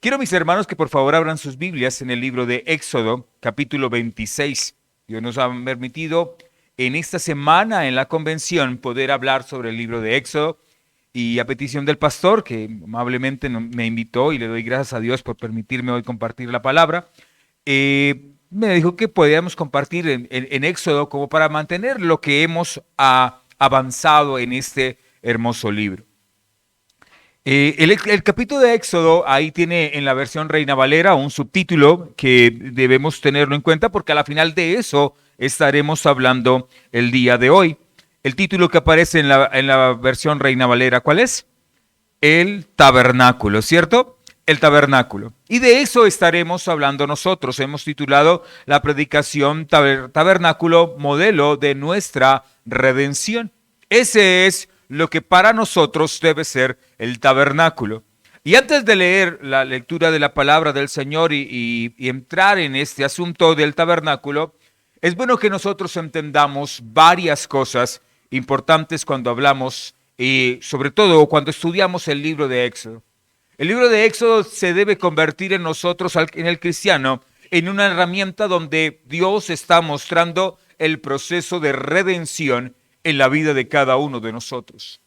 Quiero, mis hermanos, que por favor abran sus Biblias en el libro de Éxodo, capítulo 26. Dios nos ha permitido en esta semana en la convención poder hablar sobre el libro de Éxodo y a petición del pastor, que amablemente me invitó y le doy gracias a Dios por permitirme hoy compartir la palabra, me dijo que podíamos compartir en Éxodo como para mantener lo que hemos avanzado en este hermoso libro. El capítulo de Éxodo ahí tiene en la versión Reina Valera un subtítulo que debemos tenerlo en cuenta porque a la final de eso estaremos hablando el día de hoy. El título que aparece en la versión Reina Valera, ¿cuál es? El tabernáculo, ¿cierto? El tabernáculo. Y de eso estaremos hablando nosotros. Hemos titulado la predicación Tabernáculo, modelo de nuestra redención. Ese es lo que para nosotros debe ser el tabernáculo. Y antes de leer la lectura de la palabra del Señor y entrar en este asunto del tabernáculo, es bueno que nosotros entendamos varias cosas importantes cuando hablamos y sobre todo cuando estudiamos el libro de Éxodo. El libro de Éxodo se debe convertir en nosotros, en el cristiano, en una herramienta donde Dios está mostrando el proceso de redención en la vida de cada uno de nosotros.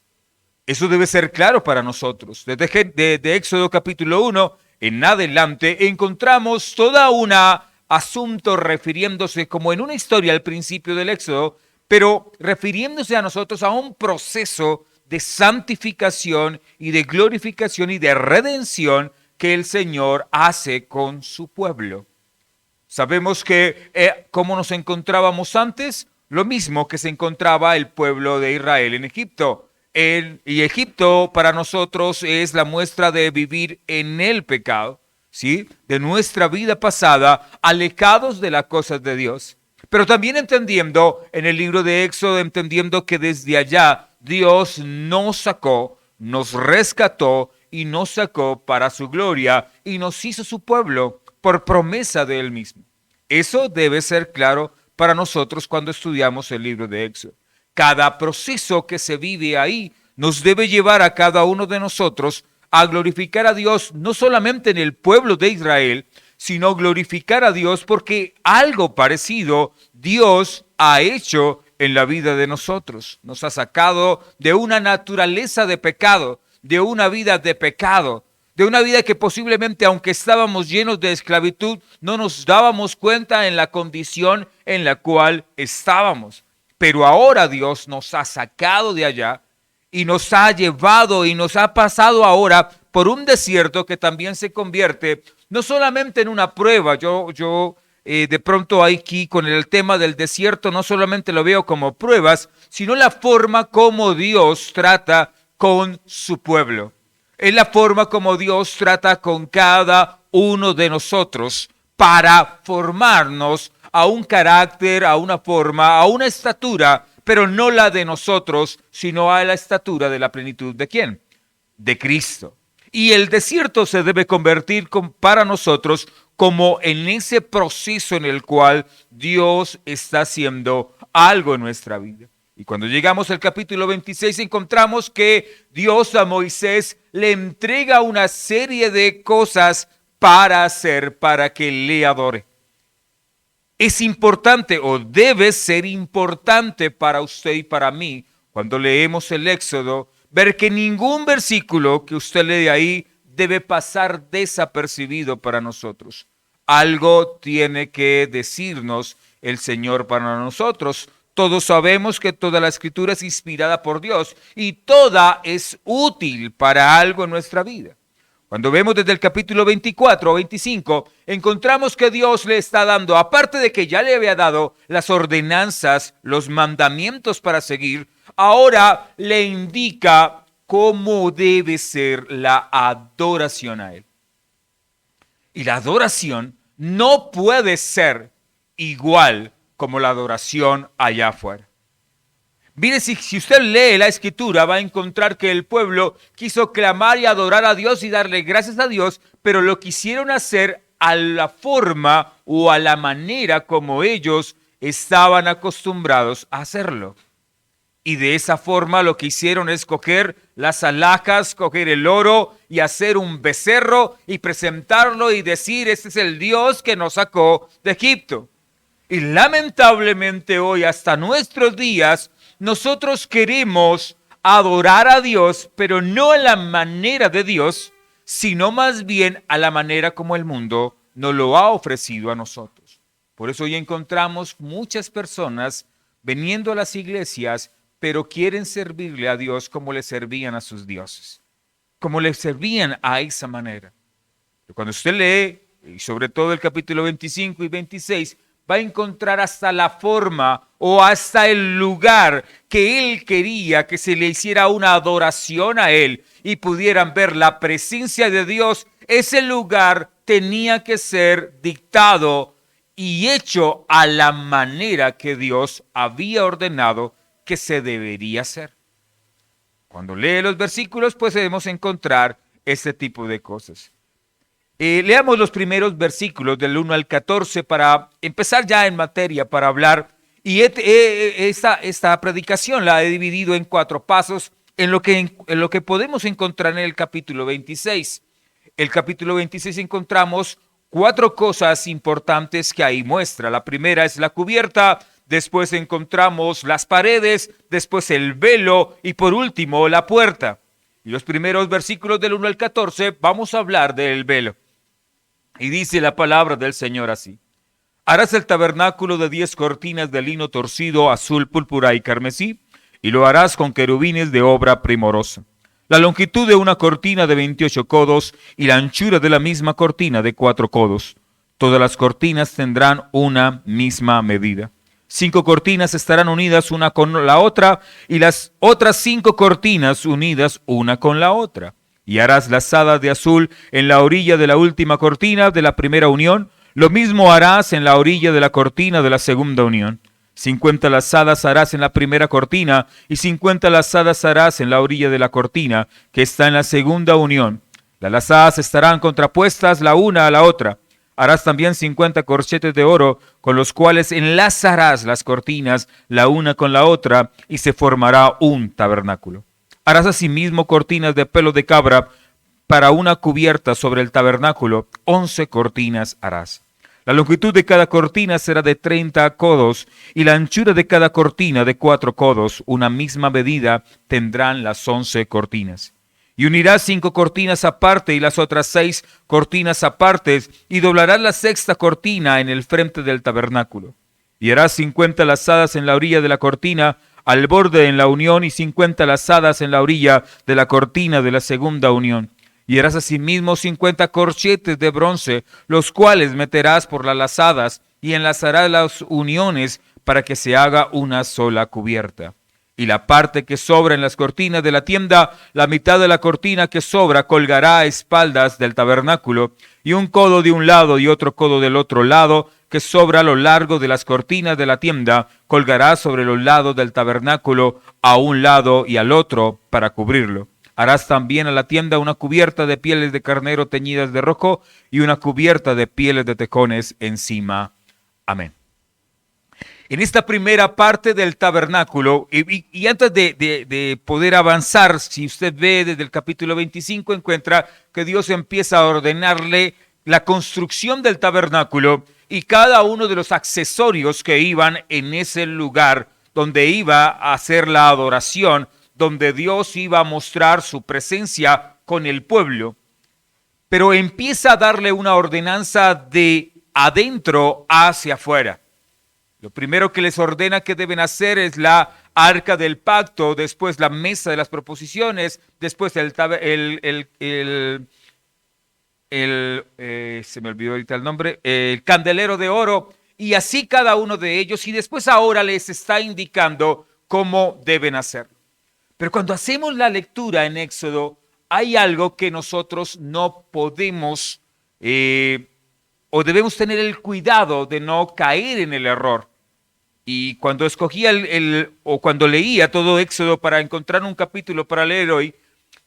Eso debe ser claro para nosotros. Desde Éxodo capítulo 1 en adelante encontramos toda una asunto refiriéndose como en una historia al principio del Éxodo, pero refiriéndose a nosotros a un proceso de santificación y de glorificación y de redención que el Señor hace con su pueblo. Sabemos que cómo nos encontrábamos antes, lo mismo que se encontraba el pueblo de Israel en Egipto. Y Egipto para nosotros es la muestra de vivir en el pecado, ¿sí? De nuestra vida pasada, alejados de las cosas de Dios. Pero también entendiendo en el libro de Éxodo, entendiendo que desde allá Dios nos sacó, nos rescató y nos sacó para su gloria y nos hizo su pueblo por promesa de Él mismo. Eso debe ser claro para nosotros cuando estudiamos el libro de Éxodo. Cada proceso que se vive ahí nos debe llevar a cada uno de nosotros a glorificar a Dios, no solamente en el pueblo de Israel, sino glorificar a Dios porque algo parecido Dios ha hecho en la vida de nosotros. Nos ha sacado de una naturaleza de pecado, de una vida de pecado, de una vida que posiblemente, aunque estábamos llenos de esclavitud, no nos dábamos cuenta en la condición en la cual estábamos. Pero ahora Dios nos ha sacado de allá y nos ha llevado y nos ha pasado ahora por un desierto que también se convierte no solamente en una prueba. Yo de pronto aquí con el tema del desierto no solamente lo veo como pruebas, sino la forma como Dios trata con su pueblo. Es la forma como Dios trata con cada uno de nosotros para formarnos a un carácter, a una forma, a una estatura, pero no la de nosotros, sino a la estatura de la plenitud ¿de quién? De Cristo. Y el desierto se debe convertir para nosotros como en ese proceso en el cual Dios está haciendo algo en nuestra vida. Y cuando llegamos al capítulo 26 encontramos que Dios a Moisés le entrega una serie de cosas para hacer, para que le adore. Es importante o debe ser importante para usted y para mí, cuando leemos el Éxodo, ver que ningún versículo que usted lee ahí debe pasar desapercibido para nosotros. Algo tiene que decirnos el Señor para nosotros. Todos sabemos que toda la Escritura es inspirada por Dios y toda es útil para algo en nuestra vida. Cuando vemos desde el capítulo 24 o 25, encontramos que Dios le está dando, aparte de que ya le había dado las ordenanzas, los mandamientos para seguir, ahora le indica cómo debe ser la adoración a Él. Y la adoración no puede ser igual como la adoración allá afuera. Mire, si usted lee la Escritura, va a encontrar que el pueblo quiso clamar y adorar a Dios y darle gracias a Dios, pero lo quisieron hacer a la forma o a la manera como ellos estaban acostumbrados a hacerlo. Y de esa forma lo que hicieron es coger las alhajas, coger el oro y hacer un becerro y presentarlo y decir, este es el Dios que nos sacó de Egipto. Y lamentablemente hoy, hasta nuestros días, nosotros queremos adorar a Dios, pero no a la manera de Dios, sino más bien a la manera como el mundo nos lo ha ofrecido a nosotros. Por eso hoy encontramos muchas personas viniendo a las iglesias, pero quieren servirle a Dios como le servían a sus dioses, como le servían a esa manera. Cuando usted lee, y sobre todo el capítulo 25 y 26, va a encontrar hasta la forma o hasta el lugar que él quería que se le hiciera una adoración a él y pudieran ver la presencia de Dios. Ese lugar tenía que ser dictado y hecho a la manera que Dios había ordenado que se debería hacer. Cuando lee los versículos, pues debemos encontrar este tipo de cosas. Leamos los primeros versículos del 1 al 14 para empezar ya en materia, para hablar. Y esta predicación la he dividido en 4 pasos en lo que podemos encontrar en el capítulo 26. El capítulo 26 encontramos 4 cosas importantes que ahí muestra. La primera es la cubierta, después encontramos las paredes, después el velo y por último la puerta. Y los primeros versículos del 1 al 14 vamos a hablar del velo. Y dice la palabra del Señor así: harás el tabernáculo de 10 cortinas de lino torcido, azul, púrpura y carmesí, y lo harás con querubines de obra primorosa. La longitud de una cortina de 28 codos y la anchura de la misma cortina de 4 codos. Todas las cortinas tendrán una misma medida. 5 cortinas estarán unidas una con la otra y las otras 5 cortinas unidas una con la otra. Y harás lazadas de azul en la orilla de la última cortina de la primera unión. Lo mismo harás en la orilla de la cortina de la segunda unión. 50 lazadas harás en la primera cortina y 50 lazadas harás en la orilla de la cortina que está en la segunda unión. Las lazadas estarán contrapuestas la una a la otra. Harás también 50 corchetes de oro con los cuales enlazarás las cortinas la una con la otra y se formará un tabernáculo. Harás asimismo cortinas de pelo de cabra para una cubierta sobre el tabernáculo. 11 cortinas harás. La longitud de cada cortina será de 30 codos y la anchura de cada cortina de 4 codos. Una misma medida tendrán las 11 cortinas. Y unirás 5 cortinas aparte y las otras 6 cortinas apartes y doblarás la sexta cortina en el frente del tabernáculo. Y harás 50 lazadas en la orilla de la cortina al borde en la unión y 50 lazadas en la orilla de la cortina de la segunda unión. Y harás asimismo 50 corchetes de bronce, los cuales meterás por las lazadas y enlazarás las uniones para que se haga una sola cubierta. Y la parte que sobra en las cortinas de la tienda, la mitad de la cortina que sobra colgará a espaldas del tabernáculo, y un codo de un lado y otro codo del otro lado, que sobra a lo largo de las cortinas de la tienda, colgará sobre los lados del tabernáculo a un lado y al otro para cubrirlo. Harás también a la tienda una cubierta de pieles de carnero teñidas de rojo y una cubierta de pieles de tejones encima. Amén. En esta primera parte del tabernáculo, y antes de poder avanzar, si usted ve desde el capítulo 25, encuentra que Dios empieza a ordenarle la construcción del tabernáculo y cada uno de los accesorios que iban en ese lugar donde iba a hacer la adoración, donde Dios iba a mostrar su presencia con el pueblo. Pero empieza a darle una ordenanza de adentro hacia afuera. Lo primero que les ordena que deben hacer es la arca del pacto, después la mesa de las proposiciones, después se me olvidó ahorita el nombre, el candelero de oro, y así cada uno de ellos, y después ahora les está indicando cómo deben hacer. Pero cuando hacemos la lectura en Éxodo, hay algo que nosotros no podemos o debemos tener el cuidado de no caer en el error. Y cuando escogía o cuando leía todo Éxodo para encontrar un capítulo para leer hoy,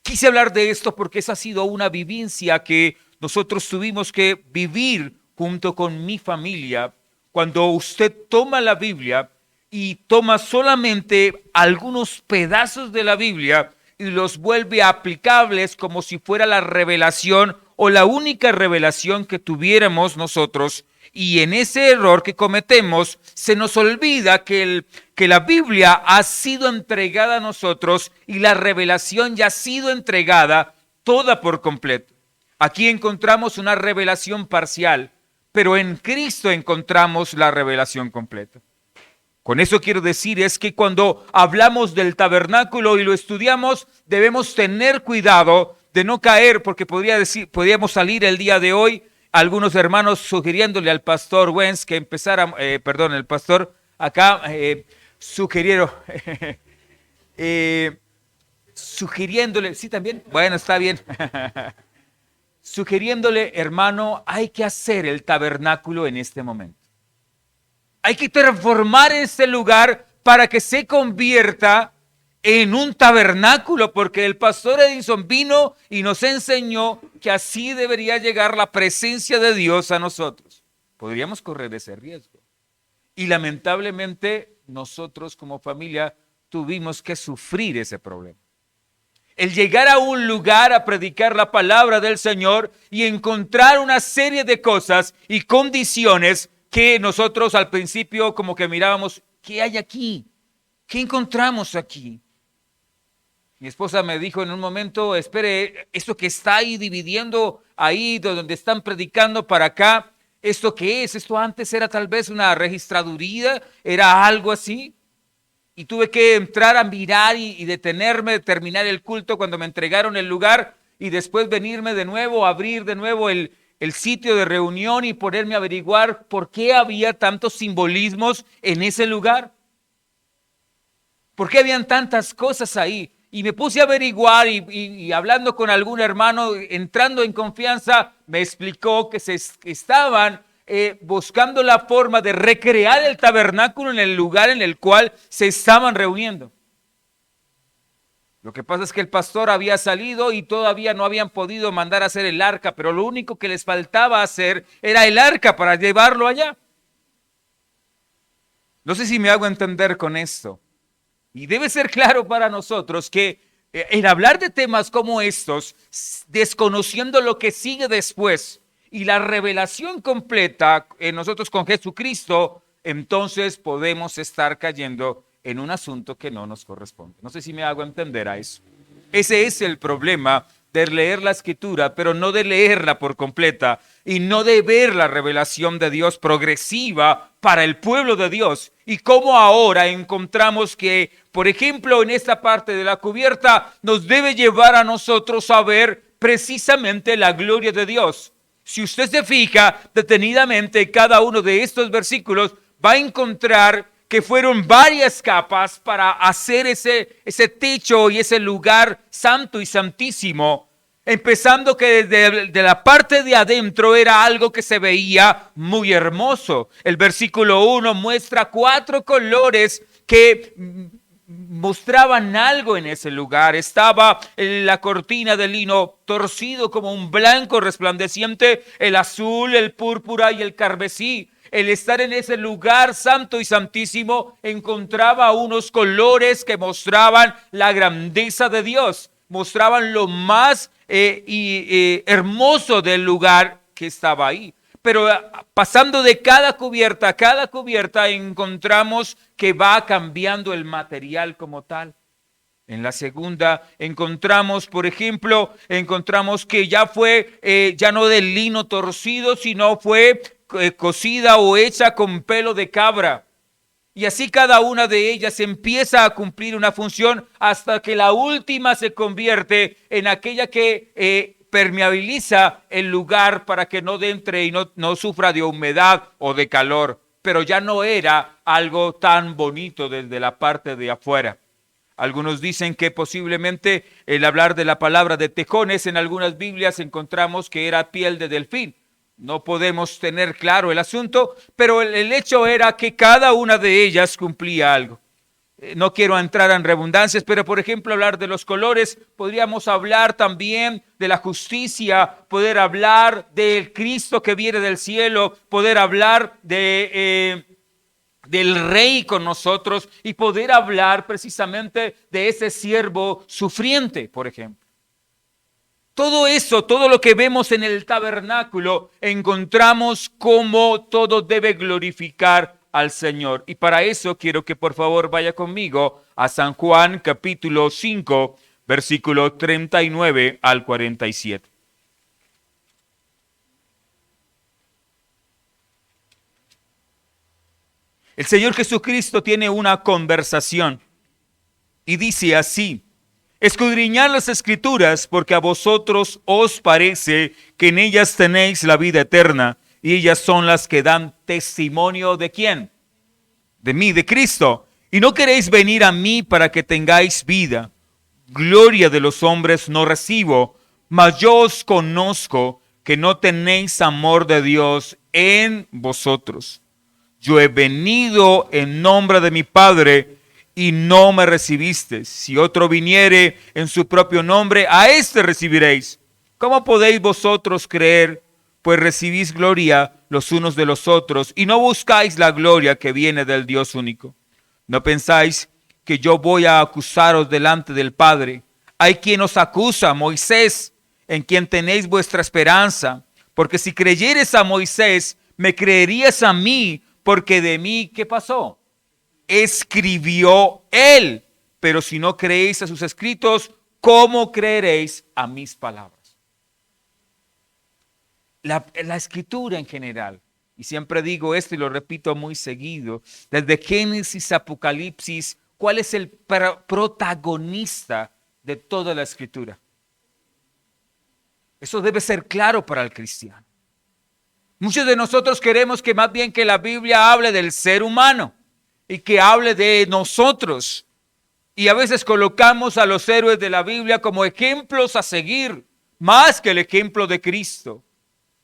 quise hablar de esto porque esa ha sido una vivencia que nosotros tuvimos que vivir junto con mi familia. Cuando usted toma la Biblia y toma solamente algunos pedazos de la Biblia y los vuelve aplicables como si fuera la revelación o la única revelación que tuviéramos nosotros. Y en ese error que cometemos, se nos olvida que la Biblia ha sido entregada a nosotros y la revelación ya ha sido entregada toda por completo. Aquí encontramos una revelación parcial, pero en Cristo encontramos la revelación completa. Con eso quiero decir es que cuando hablamos del tabernáculo y lo estudiamos, debemos tener cuidado de no caer, porque podríamos salir el día de hoy algunos hermanos sugiriéndole al pastor Wentz que empezara, el pastor acá sugirieron, sugiriéndole, sí también, bueno, está bien, sugiriéndole, hermano, hay que hacer el tabernáculo en este momento. Hay que transformar ese lugar para que se convierta en un tabernáculo, porque el pastor Edison vino y nos enseñó que así debería llegar la presencia de Dios a nosotros. Podríamos correr ese riesgo. Y lamentablemente nosotros como familia tuvimos que sufrir ese problema. El llegar a un lugar a predicar la palabra del Señor y encontrar una serie de cosas y condiciones que nosotros al principio como que mirábamos, ¿qué hay aquí? ¿Qué encontramos aquí? Mi esposa me dijo en un momento, espere, esto que está ahí dividiendo ahí donde están predicando para acá, ¿esto qué es? Esto antes era tal vez una registraduría, era algo así. Y tuve que entrar a mirar y detenerme, terminar el culto cuando me entregaron el lugar y después venirme de nuevo, abrir de nuevo el sitio de reunión y ponerme a averiguar por qué había tantos simbolismos en ese lugar. ¿Por qué habían tantas cosas ahí? Y me puse a averiguar y hablando con algún hermano, entrando en confianza, me explicó que estaban buscando la forma de recrear el tabernáculo en el lugar en el cual se estaban reuniendo. Lo que pasa es que el pastor había salido y todavía no habían podido mandar a hacer el arca, pero lo único que les faltaba hacer era el arca para llevarlo allá. No sé si me hago entender con esto. Y debe ser claro para nosotros que en hablar de temas como estos, desconociendo lo que sigue después y la revelación completa en nosotros con Jesucristo, entonces podemos estar cayendo en un asunto que no nos corresponde. No sé si me hago entender a eso. Ese es el problema de leer la Escritura, pero no de leerla por completa y no de ver la revelación de Dios progresiva para el pueblo de Dios. Y cómo ahora encontramos que, por ejemplo, en esta parte de la cubierta nos debe llevar a nosotros a ver precisamente la gloria de Dios. Si usted se fija detenidamente cada uno de estos versículos, va a encontrar que fueron varias capas para hacer ese techo y ese lugar santo y santísimo, empezando que desde la parte de adentro era algo que se veía muy hermoso. El versículo 1 muestra 4 colores que mostraban algo en ese lugar. Estaba la cortina de lino torcido como un blanco resplandeciente, el azul, el púrpura y el carmesí. El estar en ese lugar santo y santísimo encontraba unos colores que mostraban la grandeza de Dios, mostraban lo más hermoso del lugar que estaba ahí. Pero pasando de cada cubierta a cada cubierta encontramos que va cambiando el material como tal. En la segunda encontramos, por ejemplo, que ya fue ya no de lino torcido, sino fue cosida o hecha con pelo de cabra. Y así cada una de ellas empieza a cumplir una función hasta que la última se convierte en aquella que permeabiliza el lugar para que no entre y no sufra de humedad o de calor. Pero ya no era algo tan bonito desde la parte de afuera. Algunos dicen que posiblemente el hablar de la palabra de tejones en algunas Biblias encontramos que era piel de delfín. No podemos tener claro el asunto, pero el hecho era que cada una de ellas cumplía algo. No quiero entrar en redundancias, pero por ejemplo hablar de los colores, podríamos hablar también de la justicia, poder hablar del Cristo que viene del cielo, poder hablar de del rey con nosotros y poder hablar precisamente de ese siervo sufriente, por ejemplo. Todo eso, todo lo que vemos en el tabernáculo, encontramos cómo todo debe glorificar al Señor. Y para eso quiero que por favor vaya conmigo a San Juan capítulo 5, versículo 39 al 47. El Señor Jesucristo tiene una conversación y dice así: escudriñad las Escrituras, porque a vosotros os parece que en ellas tenéis la vida eterna, y ellas son las que dan testimonio ¿de quién? De mí, de Cristo. Y no queréis venir a mí para que tengáis vida. Gloria de los hombres no recibo, mas yo os conozco que no tenéis amor de Dios en vosotros. Yo he venido en nombre de mi Padre y no me recibisteis. Si otro viniere en su propio nombre, a éste recibiréis. ¿Cómo podéis vosotros creer? Pues recibís gloria los unos de los otros y no buscáis la gloria que viene del Dios único. ¿No pensáis que yo voy a acusaros delante del Padre? Hay quien os acusa, Moisés, en quien tenéis vuestra esperanza. Porque si creyeres a Moisés, me creerías a mí, porque de mí, ¿qué pasó? Escribió él. Pero si no creéis a sus escritos, ¿cómo creeréis a mis palabras? La escritura en general, y siempre digo esto y lo repito muy seguido, desde Génesis a Apocalipsis, ¿cuál es el protagonista de toda la escritura? Eso debe ser claro para el cristiano. Muchos de nosotros queremos que más bien que la Biblia hable del ser humano y que hable de nosotros. Y a veces colocamos a los héroes de la Biblia como ejemplos a seguir, más que el ejemplo de Cristo.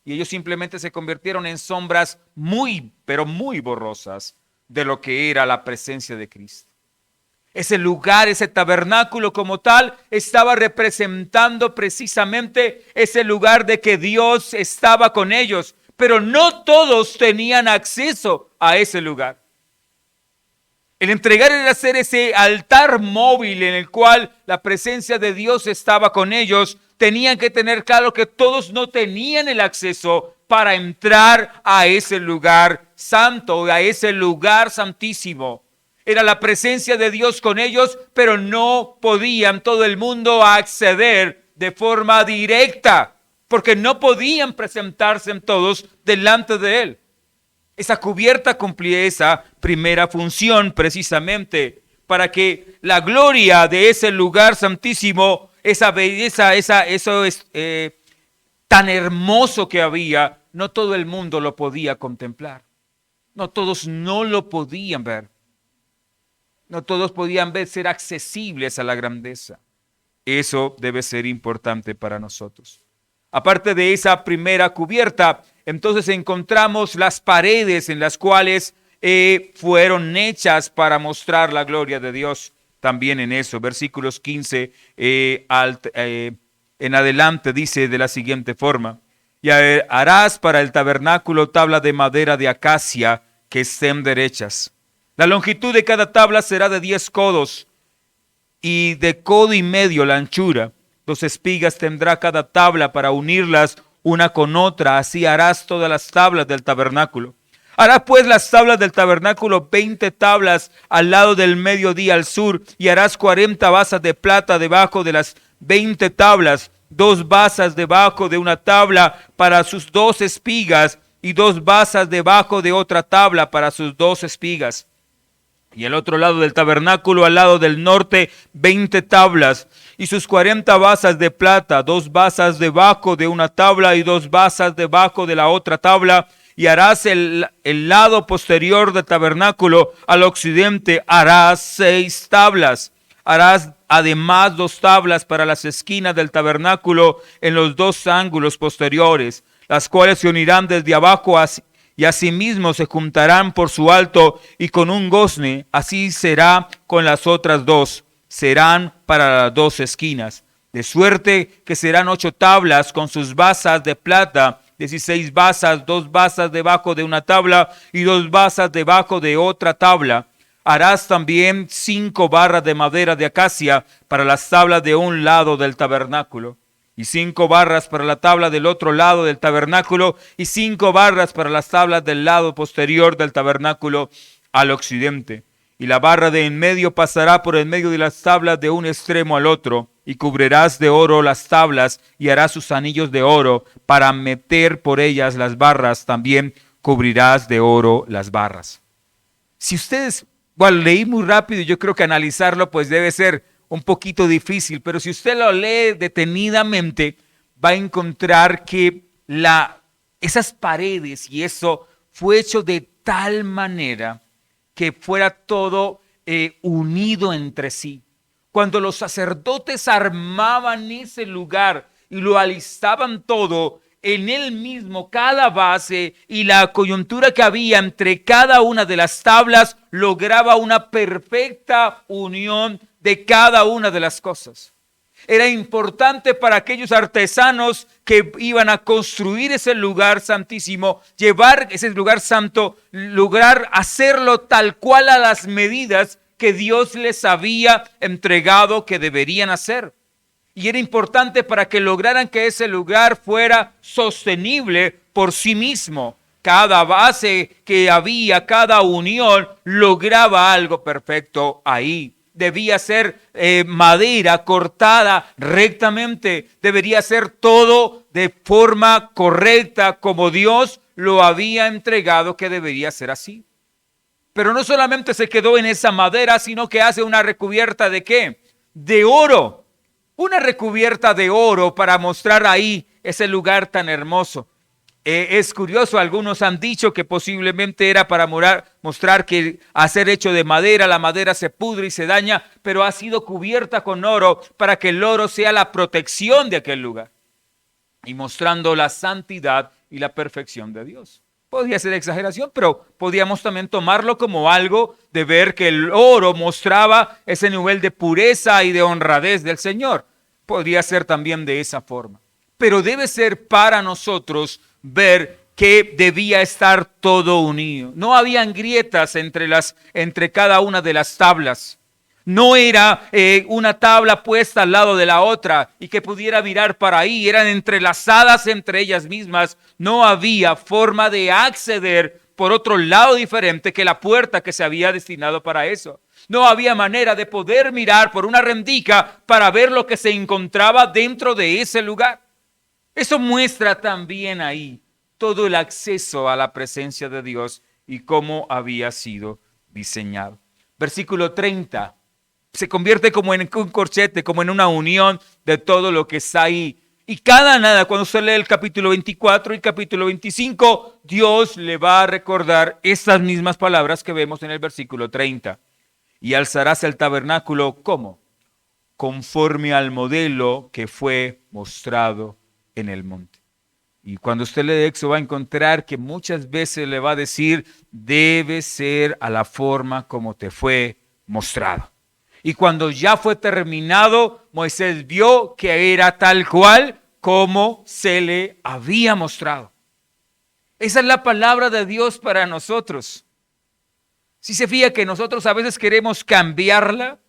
Y ellos simplemente se convirtieron en sombras muy, pero muy borrosas de lo que era la presencia de Cristo. Ese lugar, ese tabernáculo como tal, estaba representando precisamente ese lugar de que Dios estaba con ellos. Pero no todos tenían acceso a ese lugar. El entregar era hacer ese altar móvil en el cual la presencia de Dios estaba con ellos. Tenían que tener claro que todos no tenían el acceso para entrar a ese lugar santo, a ese lugar santísimo. Era la presencia de Dios con ellos, pero no podían todo el mundo acceder de forma directa, porque no podían presentarse todos delante de él. Esa cubierta cumplía esa primera función precisamente para que la gloria de ese lugar santísimo, esa belleza, eso es tan hermoso que había, no todo el mundo lo podía contemplar. No todos no lo podían ver. No todos podían ser accesibles a la grandeza. Eso debe ser importante para nosotros. Aparte de esa primera cubierta, entonces encontramos las paredes en las cuales fueron hechas para mostrar la gloria de Dios. También en eso, versículos 15 en adelante dice de la siguiente forma: y harás para el tabernáculo tabla de madera de acacia que estén derechas. La longitud de cada tabla será de 10 codos y de codo y medio la anchura. 2 espigas tendrá cada tabla para unirlas una con otra. Así harás todas las tablas del tabernáculo. Harás pues las tablas del tabernáculo 20 tablas al lado del mediodía al sur, y harás 40 basas de plata debajo de las 20 tablas, 2 basas debajo de una tabla para sus 2 espigas, y 2 basas debajo de otra tabla para sus 2 espigas. Y al otro lado del tabernáculo, al lado del norte, 20 tablas y sus 40 basas de plata, 2 basas debajo de una tabla y 2 basas debajo de la otra tabla. Y harás el lado posterior del tabernáculo al occidente, harás 6 tablas. Harás además 2 tablas para las esquinas del tabernáculo en los 2 ángulos posteriores, las cuales se unirán desde abajo y asimismo se juntarán por su alto y con un gozne. Así será con las otras 2, serán para las 2 esquinas. De suerte que serán 8 tablas con sus basas de plata 16 basas, 2 basas debajo de una tabla y 2 basas debajo de otra tabla. Harás también 5 barras de madera de acacia para las tablas de un lado del tabernáculo, y 5 barras para la tabla del otro lado del tabernáculo, y 5 barras para las tablas del lado posterior del tabernáculo al occidente. Y la barra de en medio pasará por en medio de las tablas de un extremo al otro, y cubrirás de oro las tablas, y harás sus anillos de oro para meter por ellas las barras. También cubrirás de oro las barras. Si ustedes, bueno, leí muy rápido y yo creo que analizarlo pues debe ser un poquito difícil, pero si usted lo lee detenidamente, va a encontrar que esas paredes y eso fue hecho de tal manera que fuera todo unido entre sí. Cuando los sacerdotes armaban ese lugar y lo alistaban todo, en él mismo cada base y la coyuntura que había entre cada una de las tablas lograba una perfecta unión de cada una de las cosas. Era importante para aquellos artesanos que iban a construir ese lugar santísimo, llevar ese lugar santo, lograr hacerlo tal cual a las medidas que Dios les había entregado que deberían hacer. Y era importante para que lograran que ese lugar fuera sostenible por sí mismo. Cada base que había, cada unión, lograba algo perfecto ahí. Debía ser madera cortada rectamente. Debería ser todo de forma correcta, como Dios lo había entregado que debería ser así. Pero no solamente se quedó en esa madera, sino que hace una recubierta ¿de qué? De oro. Una recubierta de oro para mostrar ahí ese lugar tan hermoso. Es curioso, algunos han dicho que posiblemente era para mostrar que a ser hecho de madera, la madera se pudre y se daña, pero ha sido cubierta con oro para que el oro sea la protección de aquel lugar y mostrando la santidad y la perfección de Dios. Podría ser exageración, pero podíamos también tomarlo como algo de ver que el oro mostraba ese nivel de pureza y de honradez del Señor. Podría ser también de esa forma. Pero debe ser para nosotros ver que debía estar todo unido. No habían grietas entre cada una de las tablas. No era una tabla puesta al lado de la otra y que pudiera mirar para ahí. Eran entrelazadas entre ellas mismas. No había forma de acceder por otro lado diferente que la puerta que se había destinado para eso. No había manera de poder mirar por una rendija para ver lo que se encontraba dentro de ese lugar. Eso muestra también ahí todo el acceso a la presencia de Dios y cómo había sido diseñado. Versículo 30. Se convierte como en un corchete, como en una unión de todo lo que está ahí. Y cuando usted lee el capítulo 24 y el capítulo 25, Dios le va a recordar estas mismas palabras que vemos en el versículo 30. Y alzarás el tabernáculo, ¿cómo? Conforme al modelo que fue mostrado en el monte. Y cuando usted lee Éxodo va a encontrar que muchas veces le va a decir, debe ser a la forma como te fue mostrado. Y cuando ya fue terminado, Moisés vio que era tal cual como se le había mostrado. Esa es la palabra de Dios para nosotros. Si se fija que nosotros a veces queremos cambiarla,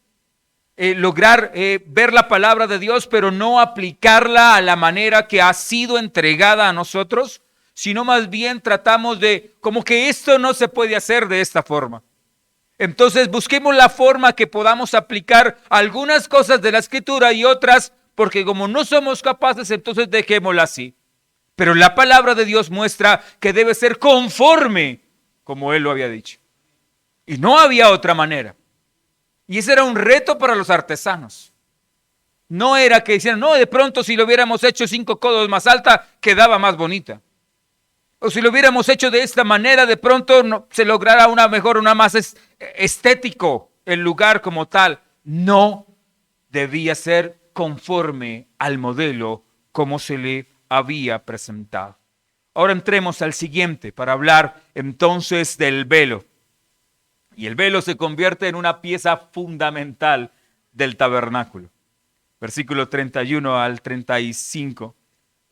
lograr ver la palabra de Dios, pero no aplicarla a la manera que ha sido entregada a nosotros, sino más bien tratamos de, como que esto no se puede hacer de esta forma. Entonces busquemos la forma que podamos aplicar algunas cosas de la Escritura y otras, porque como no somos capaces, entonces dejémosla así. Pero la palabra de Dios muestra que debe ser conforme, como Él lo había dicho. Y no había otra manera. Y ese era un reto para los artesanos. No era que decían, no, de pronto si lo hubiéramos hecho 5 codos más alta, quedaba más bonita. O si lo hubiéramos hecho de esta manera, de pronto se lograra una más estético el lugar como tal. No debía ser conforme al modelo como se le había presentado. Ahora entremos al siguiente para hablar entonces del velo. Y el velo se convierte en una pieza fundamental del tabernáculo. Versículo 31 al 35.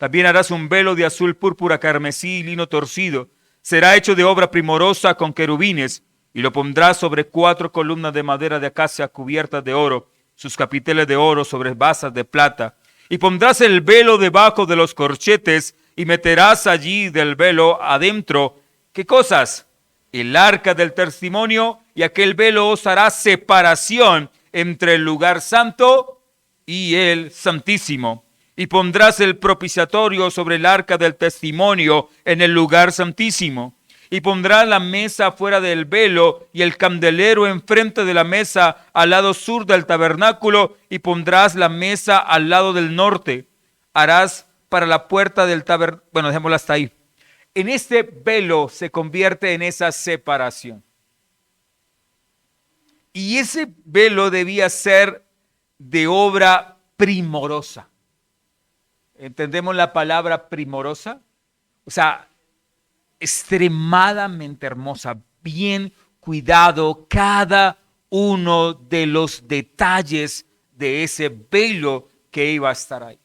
También harás un velo de azul, púrpura, carmesí y lino torcido. Será hecho de obra primorosa con querubines, y lo pondrás sobre 4 columnas de madera de acacia cubiertas de oro, sus capiteles de oro sobre basas de plata. Y pondrás el velo debajo de los corchetes, y meterás allí del velo adentro, ¿qué cosas? El arca del testimonio, y aquel velo os hará separación entre el lugar santo y el santísimo. Y pondrás el propiciatorio sobre el arca del testimonio en el lugar santísimo. Y pondrás la mesa fuera del velo y el candelero enfrente de la mesa al lado sur del tabernáculo, y pondrás la mesa al lado del norte. Harás para la puerta del tabernáculo, bueno, dejémosla hasta ahí. En este velo se convierte en esa separación. Y ese velo debía ser de obra primorosa. ¿Entendemos la palabra primorosa? O sea, extremadamente hermosa, bien cuidado cada uno de los detalles de ese velo que iba a estar ahí.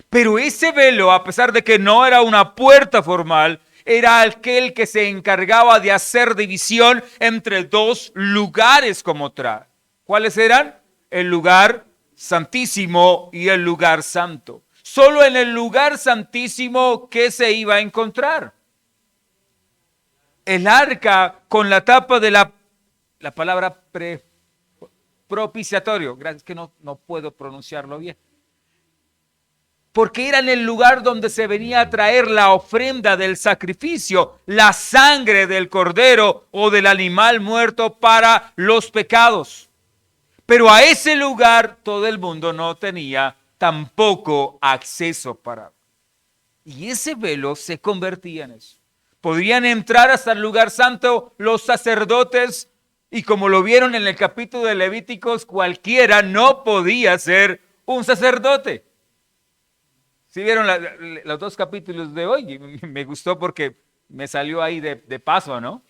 Pero ese velo, a pesar de que no era una puerta formal, era aquel que se encargaba de hacer división entre 2 lugares como tal. ¿Cuáles eran? El lugar santísimo y el lugar santo. Solo en el lugar santísimo, ¿qué se iba a encontrar? El arca con la tapa de la palabra propiciatorio. Gracias, que no puedo pronunciarlo bien. Porque era en el lugar donde se venía a traer la ofrenda del sacrificio, la sangre del cordero o del animal muerto para los pecados. Pero a ese lugar todo el mundo no tenía tampoco acceso para. Y ese velo se convertía en eso. Podrían entrar hasta el lugar santo los sacerdotes, y como lo vieron en el capítulo de Levíticos, cualquiera no podía ser un sacerdote. ¿Sí vieron los 2 capítulos de hoy? Me gustó porque me salió ahí de paso, ¿no?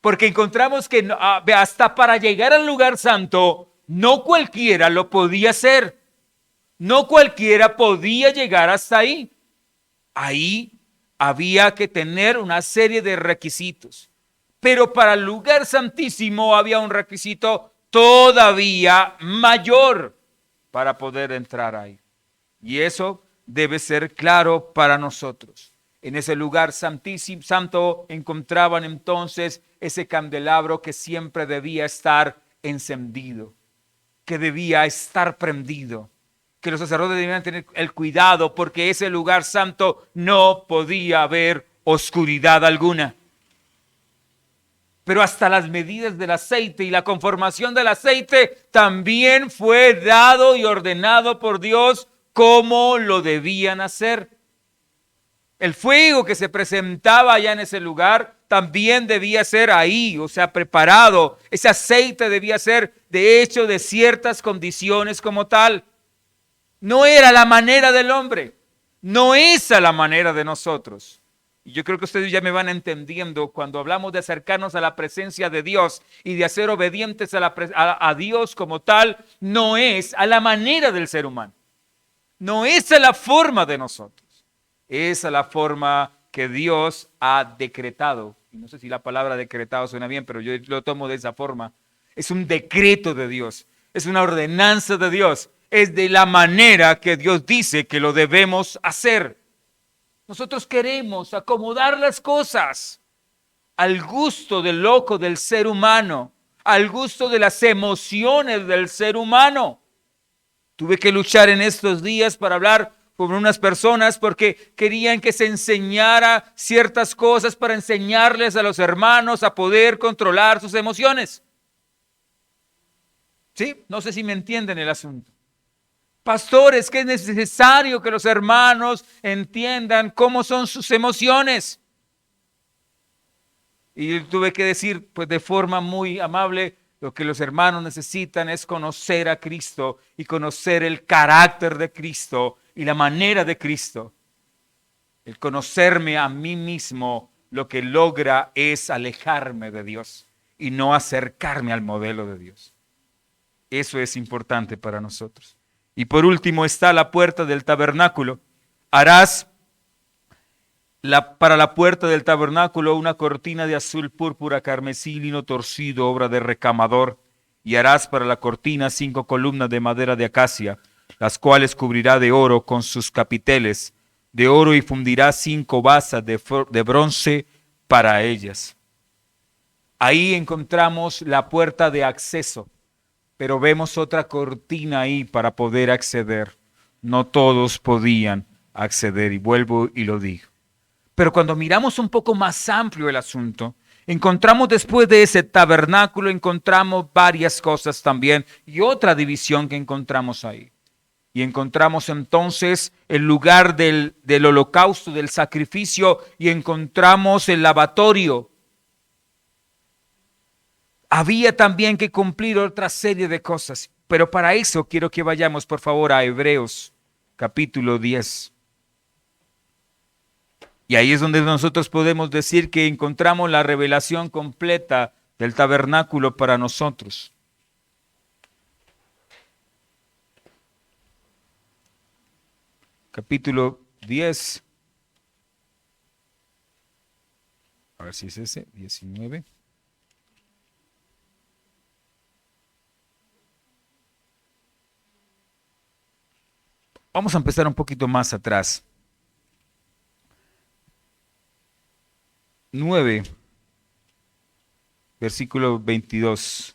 Porque encontramos que hasta para llegar al lugar santo, no cualquiera lo podía hacer. No cualquiera podía llegar hasta ahí. Ahí había que tener una serie de requisitos. Pero para el lugar santísimo había un requisito todavía mayor para poder entrar ahí. Y eso debe ser claro para nosotros. En ese lugar santísimo, santo, encontraban entonces ese candelabro que siempre debía estar encendido, que debía estar prendido, que los sacerdotes debían tener el cuidado, porque ese lugar santo no podía haber oscuridad alguna. Pero hasta las medidas del aceite y la conformación del aceite también fue dado y ordenado por Dios cómo lo debían hacer. El fuego que se presentaba allá en ese lugar también debía ser ahí, o sea, preparado. Ese aceite debía ser, de hecho, de ciertas condiciones como tal. No era la manera del hombre, no es a la manera de nosotros. Y yo creo que ustedes ya me van entendiendo cuando hablamos de acercarnos a la presencia de Dios y de ser obedientes a Dios como tal, no es a la manera del ser humano. No es a la forma de nosotros, es a la forma que Dios ha decretado. No sé si la palabra decretado suena bien, pero yo lo tomo de esa forma. Es un decreto de Dios, es una ordenanza de Dios, es de la manera que Dios dice que lo debemos hacer. Nosotros queremos acomodar las cosas al gusto del loco del ser humano, al gusto de las emociones del ser humano. Tuve que luchar en estos días para hablar con unas personas porque querían que se enseñara ciertas cosas para enseñarles a los hermanos a poder controlar sus emociones. ¿Sí? No sé si me entienden el asunto. Pastores, que es necesario que los hermanos entiendan cómo son sus emociones. Y tuve que decir, pues de forma muy amable, lo que los hermanos necesitan es conocer a Cristo y conocer el carácter de Cristo y la manera de Cristo. El conocerme a mí mismo lo que logra es alejarme de Dios y no acercarme al modelo de Dios. Eso es importante para nosotros. Y por último está la puerta del tabernáculo. Harás para la puerta del tabernáculo una cortina de azul púrpura, carmesí, lino torcido, obra de recamador. Y harás para la cortina 5 columnas de madera de acacia, las cuales cubrirá de oro con sus capiteles de oro, y fundirá 5 basas de bronce para ellas. Ahí encontramos la puerta de acceso, pero vemos otra cortina ahí para poder acceder. No todos podían acceder, y vuelvo y lo digo. Pero cuando miramos un poco más amplio el asunto, encontramos después de ese tabernáculo, encontramos varias cosas también, y otra división que encontramos ahí. Y encontramos entonces el lugar del holocausto, del sacrificio, y encontramos el lavatorio. Había también que cumplir otra serie de cosas, pero para eso quiero que vayamos por favor a Hebreos capítulo 10. Y ahí es donde nosotros podemos decir que encontramos la revelación completa del tabernáculo para nosotros. Capítulo 10. A ver si es ese, 19. Vamos a empezar un poquito más atrás. 9, versículo 22.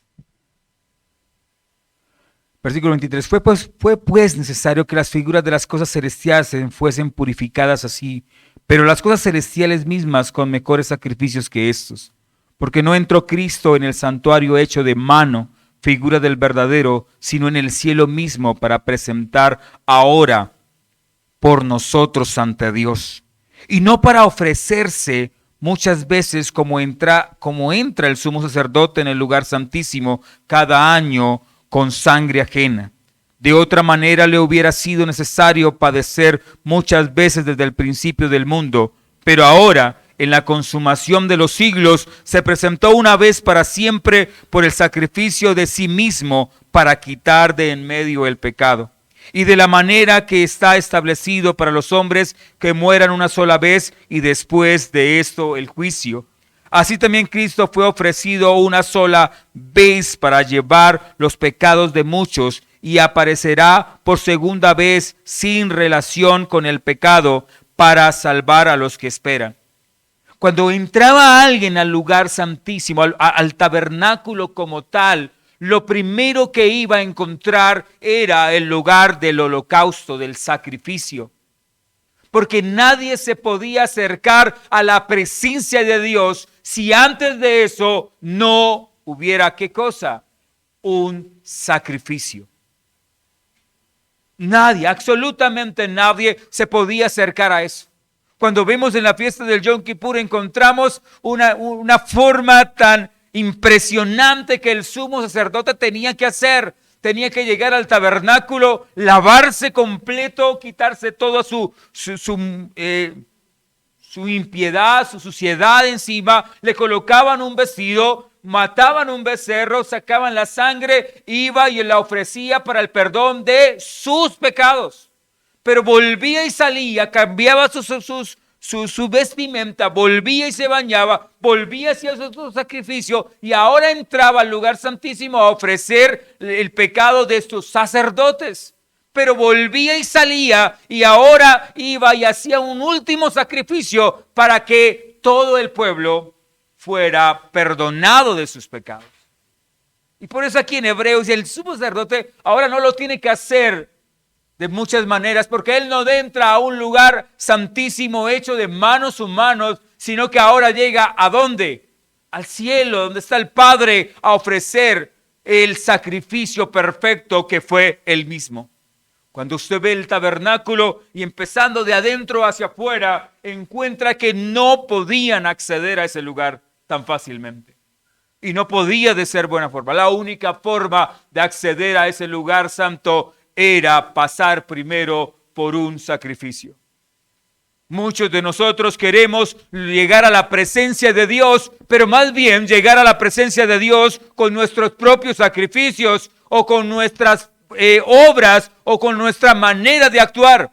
Versículo 23. Fue pues necesario que las figuras de las cosas celestiales fuesen purificadas así, pero las cosas celestiales mismas con mejores sacrificios que estos. Porque no entró Cristo en el santuario hecho de mano, figura del verdadero, sino en el cielo mismo, para presentar ahora por nosotros ante Dios. Y no para ofrecerse muchas veces como entra el sumo sacerdote en el lugar santísimo cada año con sangre ajena. De otra manera le hubiera sido necesario padecer muchas veces desde el principio del mundo, pero ahora, en la consumación de los siglos, se presentó una vez para siempre por el sacrificio de sí mismo para quitar de en medio el pecado. Y de la manera que está establecido para los hombres que mueran una sola vez y después de esto el juicio. Así también Cristo fue ofrecido una sola vez para llevar los pecados de muchos, y aparecerá por segunda vez sin relación con el pecado para salvar a los que esperan. Cuando entraba alguien al lugar santísimo, al tabernáculo como tal, lo primero que iba a encontrar era el lugar del holocausto, del sacrificio. Porque nadie se podía acercar a la presencia de Dios si antes de eso no hubiera, ¿qué cosa? Un sacrificio. Nadie, absolutamente nadie se podía acercar a eso. Cuando vemos en la fiesta del Yom Kippur encontramos una forma tan impresionante que el sumo sacerdote tenía que hacer. Tenía que llegar al tabernáculo, lavarse completo, quitarse toda su impiedad, su suciedad encima. Le colocaban un vestido, mataban un becerro, sacaban la sangre, iba y la ofrecía para el perdón de sus pecados. Pero volvía y salía, cambiaba su vestimenta, volvía y se bañaba, volvía hacia su sacrificio, y ahora entraba al lugar santísimo a ofrecer el pecado de sus sacerdotes. Pero volvía y salía, y ahora iba y hacía un último sacrificio para que todo el pueblo fuera perdonado de sus pecados. Y por eso aquí en Hebreos el sumo sacerdote ahora no lo tiene que hacer de muchas maneras, porque él no entra a un lugar santísimo hecho de manos humanos, sino que ahora llega ¿a dónde? Al cielo, donde está el Padre, a ofrecer el sacrificio perfecto que fue él mismo. Cuando usted ve el tabernáculo y empezando de adentro hacia afuera, encuentra que no podían acceder a ese lugar tan fácilmente. Y no podía de ser buena forma. La única forma de acceder a ese lugar santo era pasar primero por un sacrificio. Muchos de nosotros queremos llegar a la presencia de Dios, pero más bien llegar a la presencia de Dios con nuestros propios sacrificios o con nuestras obras o con nuestra manera de actuar.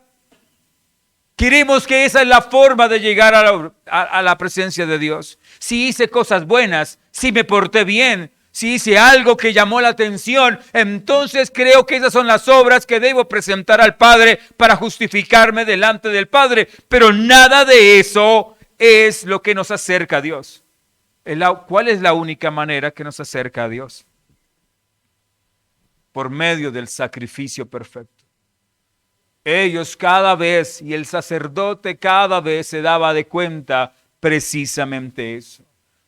Queremos que esa es la forma de llegar a la presencia de Dios. Si hice cosas buenas, si me porté bien, si hice algo que llamó la atención, entonces creo que esas son las obras que debo presentar al Padre para justificarme delante del Padre. Pero nada de eso es lo que nos acerca a Dios. ¿Cuál es la única manera que nos acerca a Dios? Por medio del sacrificio perfecto. Ellos cada vez, y el sacerdote cada vez se daba de cuenta precisamente eso.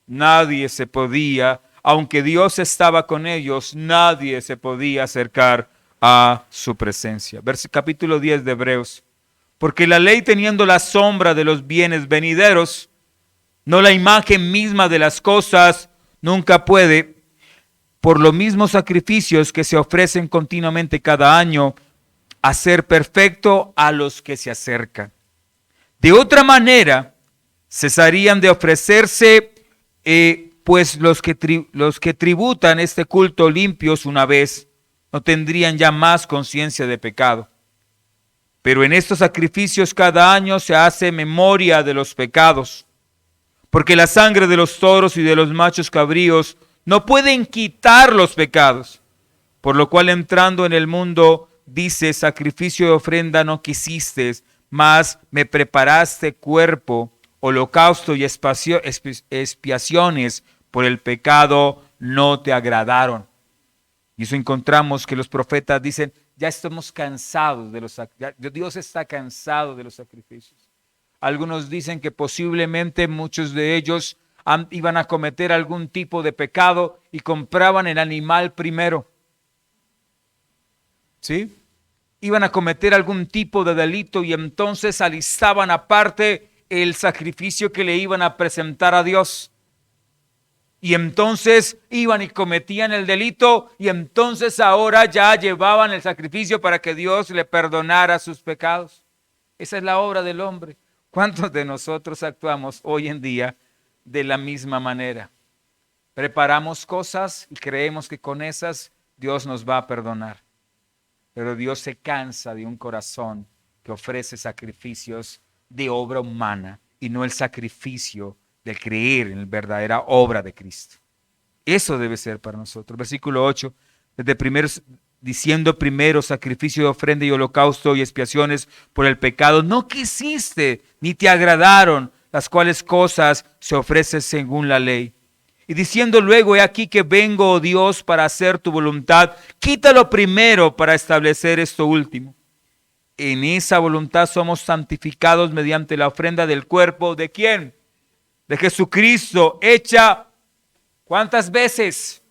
Nadie se podía, aunque Dios estaba con ellos, nadie se podía acercar a su presencia. Capítulo 10 de Hebreos. Porque la ley, teniendo la sombra de los bienes venideros, no la imagen misma de las cosas, nunca puede, por los mismos sacrificios que se ofrecen continuamente cada año, hacer perfecto a los que se acercan. De otra manera, cesarían de ofrecerse, pues los que tributan este culto limpios una vez, no tendrían ya más conciencia de pecado. Pero en estos sacrificios cada año se hace memoria de los pecados, porque la sangre de los toros y de los machos cabríos no pueden quitar los pecados, por lo cual entrando en el mundo, dice, sacrificio de ofrenda no quisiste, mas me preparaste cuerpo, holocausto y expiaciones por el pecado no te agradaron. Y eso encontramos que los profetas dicen, ya estamos cansados de los sacrificios. Dios está cansado de los sacrificios. Algunos dicen que posiblemente muchos de ellos iban a cometer algún tipo de pecado y compraban el animal primero. ¿Sí? Iban a cometer algún tipo de delito y entonces alistaban aparte el sacrificio que le iban a presentar a Dios. Y entonces iban y cometían el delito y entonces ahora ya llevaban el sacrificio para que Dios le perdonara sus pecados. Esa es la obra del hombre. ¿Cuántos de nosotros actuamos hoy en día de la misma manera? Preparamos cosas y creemos que con esas Dios nos va a perdonar. Pero Dios se cansa de un corazón que ofrece sacrificios de obra humana y no el sacrificio de creer en la verdadera obra de Cristo. Eso debe ser para nosotros. Versículo 8, diciendo primero sacrificio de ofrenda y holocausto y expiaciones por el pecado, no quisiste ni te agradaron, las cuales cosas se ofrecen según la ley. Y diciendo luego, he aquí que vengo, oh Dios, para hacer tu voluntad, quítalo primero para establecer esto último. En esa voluntad somos santificados mediante la ofrenda del cuerpo, ¿de quién? De Jesucristo, hecha, ¿cuántas veces?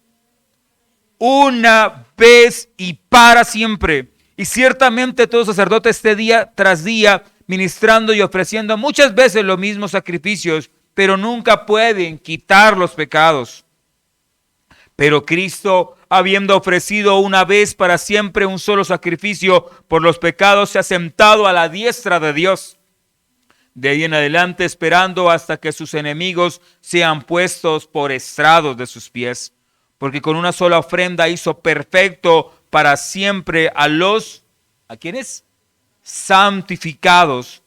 Una vez y para siempre. Y ciertamente todo sacerdote esté día tras día ministrando y ofreciendo muchas veces los mismos sacrificios, pero nunca pueden quitar los pecados. Pero Cristo, habiendo ofrecido una vez para siempre un solo sacrificio por los pecados, se ha sentado a la diestra de Dios. De ahí en adelante, esperando hasta que sus enemigos sean puestos por estrados de sus pies. Porque con una sola ofrenda hizo perfecto para siempre ¿a quiénes? Santificados.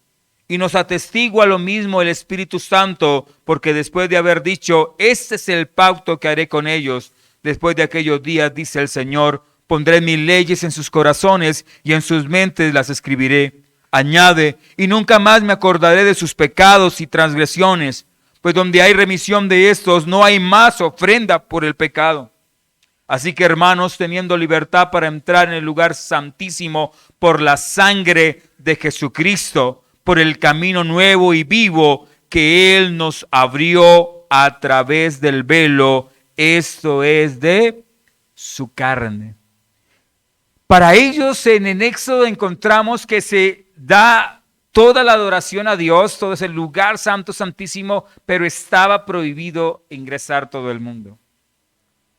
Y nos atestigua lo mismo el Espíritu Santo, porque después de haber dicho, este es el pacto que haré con ellos, después de aquellos días, dice el Señor, pondré mis leyes en sus corazones y en sus mentes las escribiré. Añade, y nunca más me acordaré de sus pecados y transgresiones, pues donde hay remisión de estos, no hay más ofrenda por el pecado. Así que, hermanos, teniendo libertad para entrar en el lugar santísimo por la sangre de Jesucristo, por el camino nuevo y vivo que Él nos abrió a través del velo, esto es de su carne. Para ellos en el Éxodo encontramos que se da toda la adoración a Dios, todo ese lugar santo, santísimo, pero estaba prohibido ingresar todo el mundo.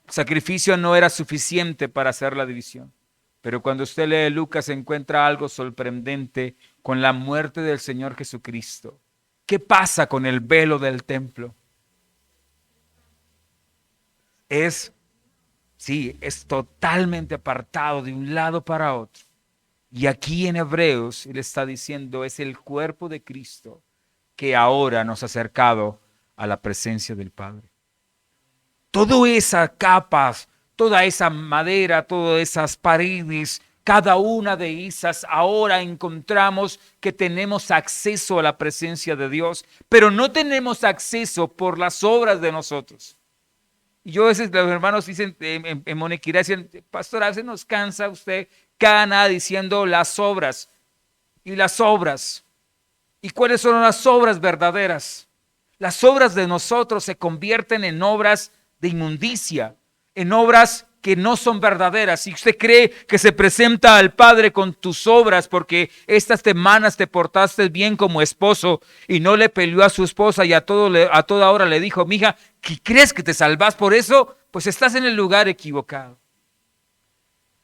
El sacrificio no era suficiente para hacer la división. Pero cuando usted lee Lucas encuentra algo sorprendente con la muerte del Señor Jesucristo. ¿Qué pasa con el velo del templo? Es totalmente apartado de un lado para otro. Y aquí en Hebreos Él está diciendo, es el cuerpo de Cristo que ahora nos ha acercado a la presencia del Padre. Todas esas capas, toda esa madera, todas esas paredes, cada una de esas, ahora encontramos que tenemos acceso a la presencia de Dios, pero no tenemos acceso por las obras de nosotros. Y yo a veces los hermanos dicen en Monequirá, dicen, pastor, a veces nos cansa usted cada nada diciendo las obras y las obras. ¿Y cuáles son las obras verdaderas? Las obras de nosotros se convierten en obras de inmundicia, en obras que no son verdaderas. Si usted cree que se presenta al Padre con tus obras porque estas semanas te portaste bien como esposo y no le peleó a su esposa y a toda hora le dijo, mija, ¿qué crees que te salvas por eso? Pues estás en el lugar equivocado.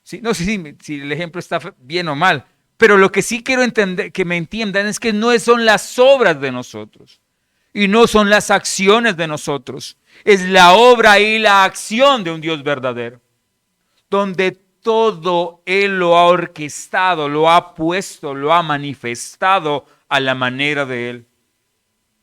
Sí, no sé si el ejemplo está bien o mal, pero lo que sí quiero entender, que me entiendan es que no son las obras de nosotros y no son las acciones de nosotros. Es la obra y la acción de un Dios verdadero, donde todo Él lo ha orquestado, lo ha puesto, lo ha manifestado a la manera de Él.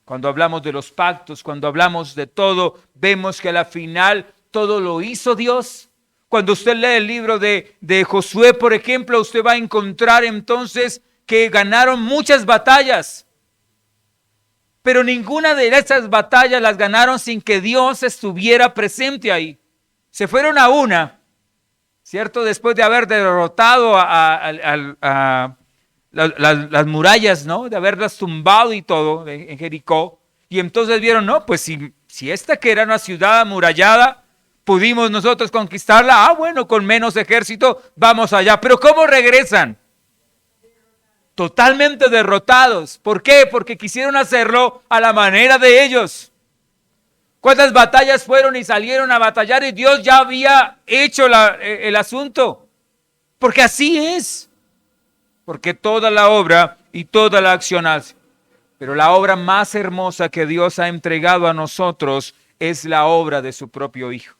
Cuando hablamos de los pactos, cuando hablamos de todo, vemos que a la final todo lo hizo Dios. Cuando usted lee el libro de Josué, por ejemplo, usted va a encontrar entonces que ganaron muchas batallas. Pero ninguna de esas batallas las ganaron sin que Dios estuviera presente ahí. Se fueron a una, ¿cierto? Después de haber derrotado las murallas, ¿no? De haberlas tumbado y todo en Jericó. Y entonces vieron, no, pues si esta que era una ciudad amurallada, pudimos nosotros conquistarla, bueno, con menos ejército, vamos allá. Pero ¿cómo regresan? Totalmente derrotados. ¿Por qué? Porque quisieron hacerlo a la manera de ellos. ¿Cuántas batallas fueron y salieron a batallar y Dios ya había hecho el asunto? Porque así es. Porque toda la obra y toda la acción hace. Pero la obra más hermosa que Dios ha entregado a nosotros es la obra de su propio Hijo.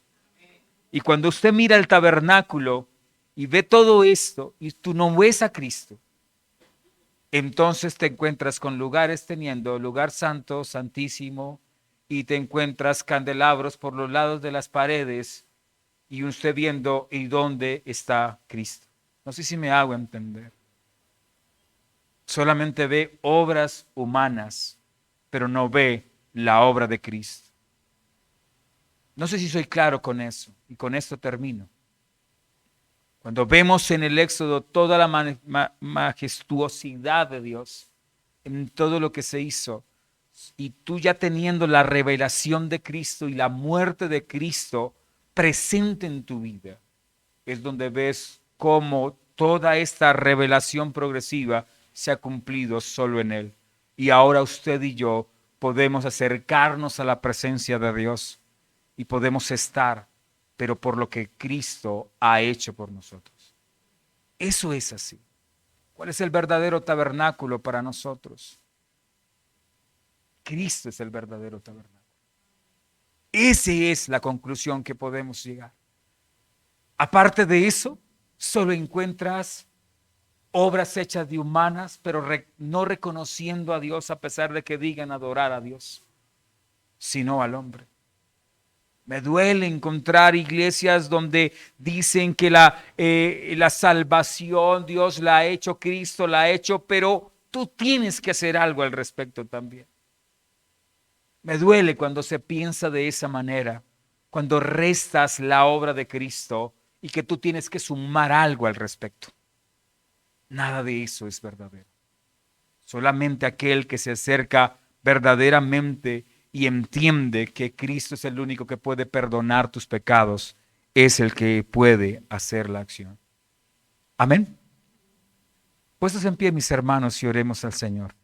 Y cuando usted mira el tabernáculo y ve todo esto y tú no ves a Cristo, entonces te encuentras con lugares teniendo lugar santo, santísimo, y te encuentras candelabros por los lados de las paredes y usted viendo y dónde está Cristo. No sé si me hago entender. Solamente ve obras humanas, pero no ve la obra de Cristo. No sé si soy claro con eso, y con esto termino. Cuando vemos en el Éxodo toda la majestuosidad de Dios, en todo lo que se hizo, y tú ya teniendo la revelación de Cristo y la muerte de Cristo presente en tu vida, es donde ves cómo toda esta revelación progresiva se ha cumplido solo en Él. Y ahora usted y yo podemos acercarnos a la presencia de Dios y podemos estar, pero por lo que Cristo ha hecho por nosotros. Eso es así. ¿Cuál es el verdadero tabernáculo para nosotros? Cristo es el verdadero tabernáculo. Esa es la conclusión que podemos llegar. Aparte de eso, solo encuentras obras hechas de humanas, pero no reconociendo a Dios a pesar de que digan adorar a Dios, sino al hombre. Me duele encontrar iglesias donde dicen que la salvación Dios la ha hecho, Cristo la ha hecho, pero tú tienes que hacer algo al respecto también. Me duele cuando se piensa de esa manera, cuando restas la obra de Cristo y que tú tienes que sumar algo al respecto. Nada de eso es verdadero. Solamente aquel que se acerca verdaderamente y entiende que Cristo es el único que puede perdonar tus pecados, es el que puede hacer la acción. Amén. Puestos en pie, mis hermanos, y oremos al Señor.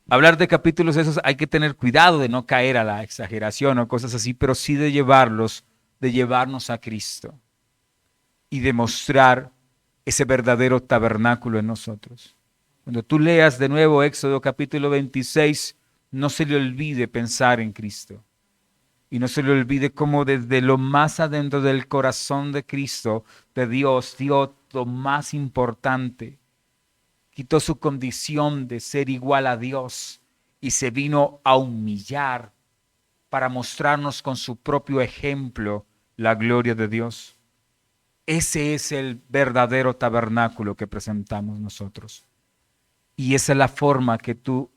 Hablar de capítulos esos hay que tener cuidado de no caer a la exageración o cosas así, pero sí de llevarnos a Cristo y demostrar ese verdadero tabernáculo en nosotros. Cuando tú leas de nuevo Éxodo capítulo 26, no se le olvide pensar en Cristo. Y no se le olvide cómo desde lo más adentro del corazón de Cristo, de Dios, dio lo más importante. Quitó su condición de ser igual a Dios y se vino a humillar para mostrarnos con su propio ejemplo la gloria de Dios. Ese es el verdadero tabernáculo que presentamos nosotros. Y esa es la forma que tú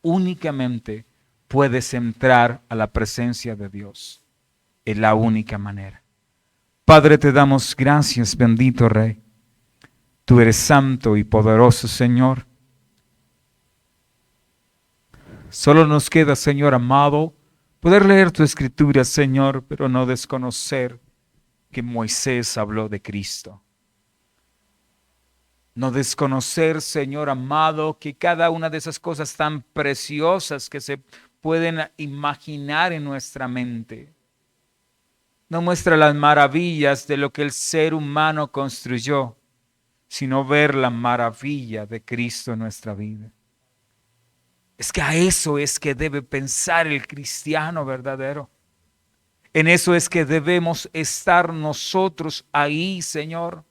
únicamente puedes entrar a la presencia de Dios. Es la única manera. Padre, te damos gracias, bendito Rey. Tú eres santo y poderoso, Señor. Solo nos queda, Señor amado, poder leer tu escritura, Señor, pero no desconocer que Moisés habló de Cristo. No desconocer, Señor amado, que cada una de esas cosas tan preciosas que se pueden imaginar en nuestra mente, no muestra las maravillas de lo que el ser humano construyó, sino ver la maravilla de Cristo en nuestra vida. Es que a eso es que debe pensar el cristiano verdadero. En eso es que debemos estar nosotros ahí, Señor.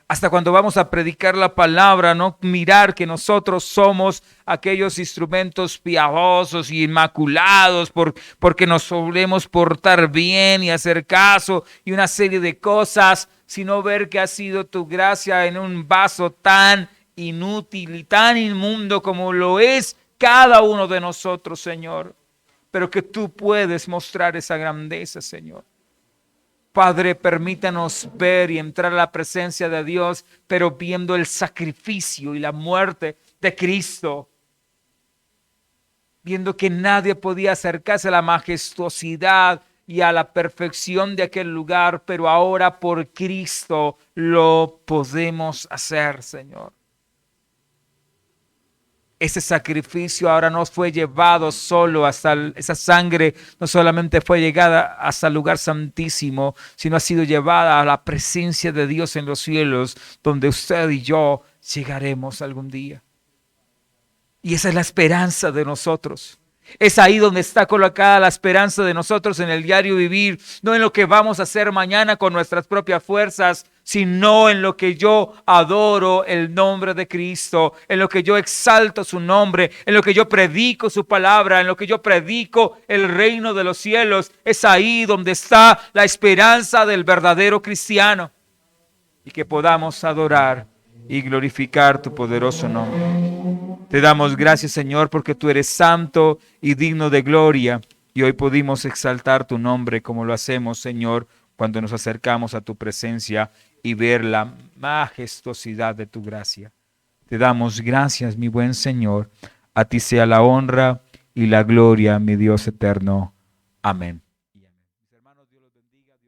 Hasta cuando vamos a predicar la palabra, no mirar que nosotros somos aquellos instrumentos piadosos y inmaculados porque nos solemos portar bien y hacer caso y una serie de cosas, sino ver que ha sido tu gracia en un vaso tan inútil y tan inmundo como lo es cada uno de nosotros, Señor. Pero que tú puedes mostrar esa grandeza, Señor. Padre, permítanos ver y entrar a la presencia de Dios, pero viendo el sacrificio y la muerte de Cristo. Viendo que nadie podía acercarse a la majestuosidad y a la perfección de aquel lugar, pero ahora por Cristo lo podemos hacer, Señor. Ese sacrificio ahora no fue llevado solo hasta esa sangre, no solamente fue llegada hasta el lugar santísimo, sino ha sido llevada a la presencia de Dios en los cielos, donde usted y yo llegaremos algún día. Y esa es la esperanza de nosotros. Es ahí donde está colocada la esperanza de nosotros en el diario vivir, no en lo que vamos a hacer mañana con nuestras propias fuerzas, sino en lo que yo adoro el nombre de Cristo, en lo que yo exalto su nombre, en lo que yo predico su palabra, en lo que yo predico el reino de los cielos. Es ahí donde está la esperanza del verdadero cristiano, y que podamos adorar y glorificar tu poderoso nombre. Te damos gracias, Señor, porque tú eres santo y digno de gloria, y hoy pudimos exaltar tu nombre como lo hacemos, Señor, cuando nos acercamos a tu presencia y ver la majestuosidad de tu gracia. Te damos gracias, mi buen Señor. A ti sea la honra y la gloria, mi Dios eterno. Amén.